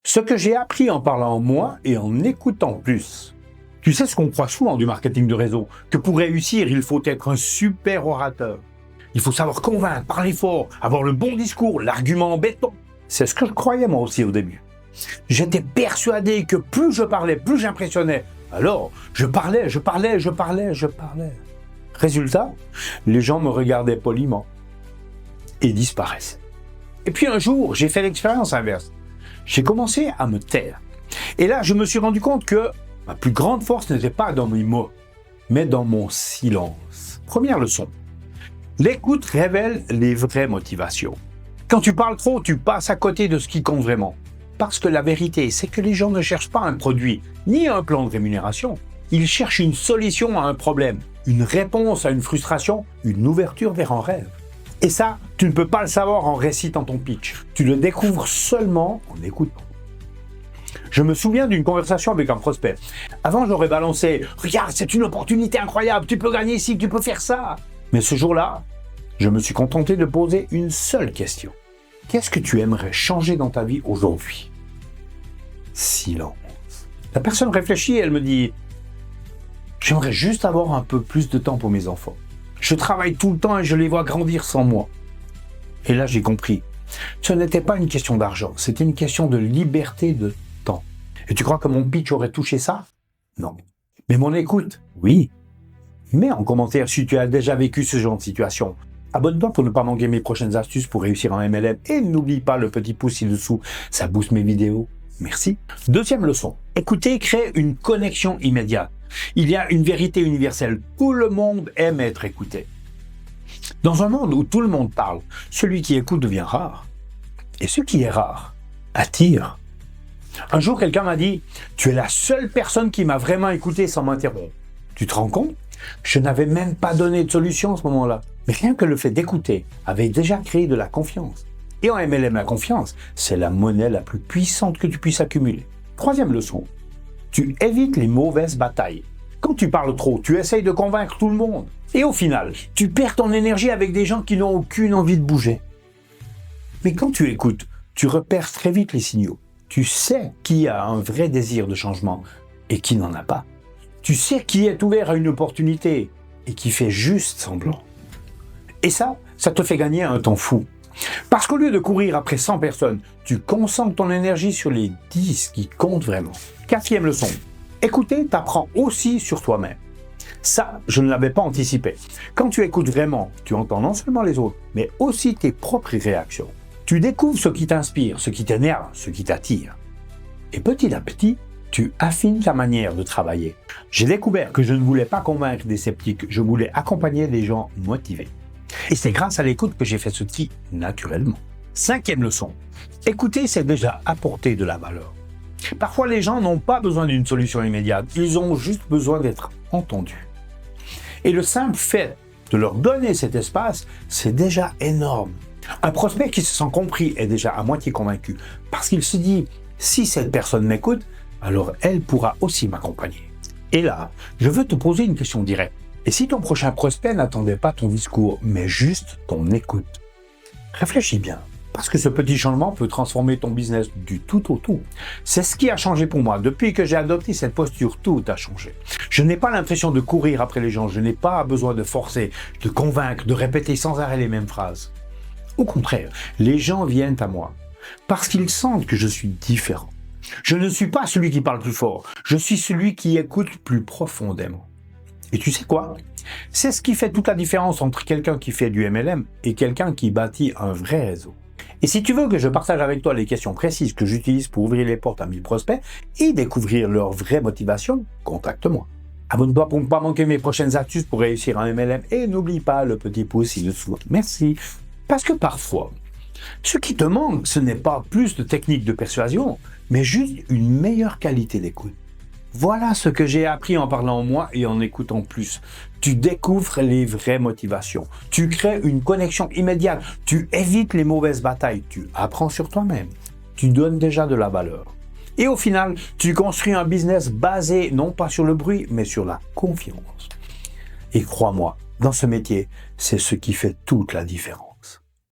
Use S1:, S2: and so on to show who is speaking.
S1: Ce que j'ai appris en parlant moins et en écoutant plus. Tu sais ce qu'on croit souvent du marketing de réseau, que pour réussir, il faut être un super orateur. Il faut savoir convaincre, parler fort, avoir le bon discours, l'argument en béton. C'est ce que je croyais moi aussi au début. J'étais persuadé que plus je parlais, plus j'impressionnais. Alors, je parlais. Résultat, les gens me regardaient poliment et disparaissaient. Et puis un jour, j'ai fait l'expérience inverse. J'ai commencé à me taire. Et là, je me suis rendu compte que ma plus grande force n'était pas dans mes mots, mais dans mon silence. Première leçon. L'écoute révèle les vraies motivations. Quand tu parles trop, tu passes à côté de ce qui compte vraiment. Parce que la vérité, c'est que les gens ne cherchent pas un produit, ni un plan de rémunération. Ils cherchent une solution à un problème, une réponse à une frustration, une ouverture vers un rêve. Et ça, tu ne peux pas le savoir en récitant ton pitch. Tu le découvres seulement en écoutant. Je me souviens d'une conversation avec un prospect. Avant, j'aurais balancé « Regarde, c'est une opportunité incroyable, tu peux gagner ici, tu peux faire ça !» Mais ce jour-là, je me suis contenté de poser une seule question. Qu'est-ce que tu aimerais changer dans ta vie aujourd'hui? Silence. La personne réfléchit et elle me dit « J'aimerais juste avoir un peu plus de temps pour mes enfants. Je travaille tout le temps et je les vois grandir sans moi. » Et là, j'ai compris. Ce n'était pas une question d'argent, c'était une question de liberté de temps. Et tu crois que mon pitch aurait touché ça? Non. Mais mon écoute? Oui. Mets en commentaire si tu as déjà vécu ce genre de situation. Abonne-toi pour ne pas manquer mes prochaines astuces pour réussir en MLM et n'oublie pas le petit pouce ci-dessous, ça booste mes vidéos. Merci. Deuxième leçon. Écouter crée une connexion immédiate. Il y a une vérité universelle. Tout le monde aime être écouté. Dans un monde où tout le monde parle, celui qui écoute devient rare. Et ce qui est rare attire. Un jour, quelqu'un m'a dit « Tu es la seule personne qui m'a vraiment écouté sans m'interrompre. » Tu te rends compte? Je n'avais même pas donné de solution à ce moment-là. Mais rien que le fait d'écouter avait déjà créé de la confiance. Et en MLM, la confiance, c'est la monnaie la plus puissante que tu puisses accumuler. Troisième leçon. Tu évites les mauvaises batailles. Quand tu parles trop, tu essayes de convaincre tout le monde. Et au final, tu perds ton énergie avec des gens qui n'ont aucune envie de bouger. Mais quand tu écoutes, tu repères très vite les signaux. Tu sais qui a un vrai désir de changement et qui n'en a pas. Tu sais qui est ouvert à une opportunité et qui fait juste semblant. Et ça te fait gagner un temps fou. Parce qu'au lieu de courir après 100 personnes, tu concentres ton énergie sur les 10 qui comptent vraiment. Quatrième leçon. Écouter t'apprend aussi sur toi-même. Ça, je ne l'avais pas anticipé. Quand tu écoutes vraiment, tu entends non seulement les autres, mais aussi tes propres réactions. Tu découvres ce qui t'inspire, ce qui t'énerve, ce qui t'attire. Et petit à petit, tu affines ta manière de travailler. J'ai découvert que je ne voulais pas convaincre des sceptiques, je voulais accompagner des gens motivés. Et c'est grâce à l'écoute que j'ai fait ce tri naturellement. Cinquième leçon. Écouter, c'est déjà apporter de la valeur. Parfois, les gens n'ont pas besoin d'une solution immédiate, ils ont juste besoin d'être entendus. Et le simple fait de leur donner cet espace, c'est déjà énorme. Un prospect qui se sent compris est déjà à moitié convaincu, parce qu'il se dit, si cette personne m'écoute, alors elle pourra aussi m'accompagner. Et là, je veux te poser une question directe. Et si ton prochain prospect n'attendait pas ton discours, mais juste ton écoute? Réfléchis bien, parce que ce petit changement peut transformer ton business du tout au tout. C'est ce qui a changé pour moi. Depuis que j'ai adopté cette posture, tout a changé. Je n'ai pas l'impression de courir après les gens, je n'ai pas besoin de forcer, de convaincre, de répéter sans arrêt les mêmes phrases. Au contraire, les gens viennent à moi, parce qu'ils sentent que je suis différent. Je ne suis pas celui qui parle plus fort, je suis celui qui écoute plus profondément. Et tu sais quoi? C'est ce qui fait toute la différence entre quelqu'un qui fait du MLM et quelqu'un qui bâtit un vrai réseau. Et si tu veux que je partage avec toi les questions précises que j'utilise pour ouvrir les portes à mes prospects et découvrir leur vraie motivation, contacte-moi. Abonne-toi pour ne pas manquer mes prochaines astuces pour réussir en MLM et n'oublie pas le petit pouce ci-dessous. Merci. Parce que parfois, ce qui te manque, ce n'est pas plus de techniques de persuasion, mais juste une meilleure qualité d'écoute. Voilà ce que j'ai appris en parlant moins et en écoutant plus. Tu découvres les vraies motivations. Tu crées une connexion immédiate. Tu évites les mauvaises batailles. Tu apprends sur toi-même. Tu donnes déjà de la valeur. Et au final, tu construis un business basé non pas sur le bruit, mais sur la confiance. Et crois-moi, dans ce métier, c'est ce qui fait toute la différence.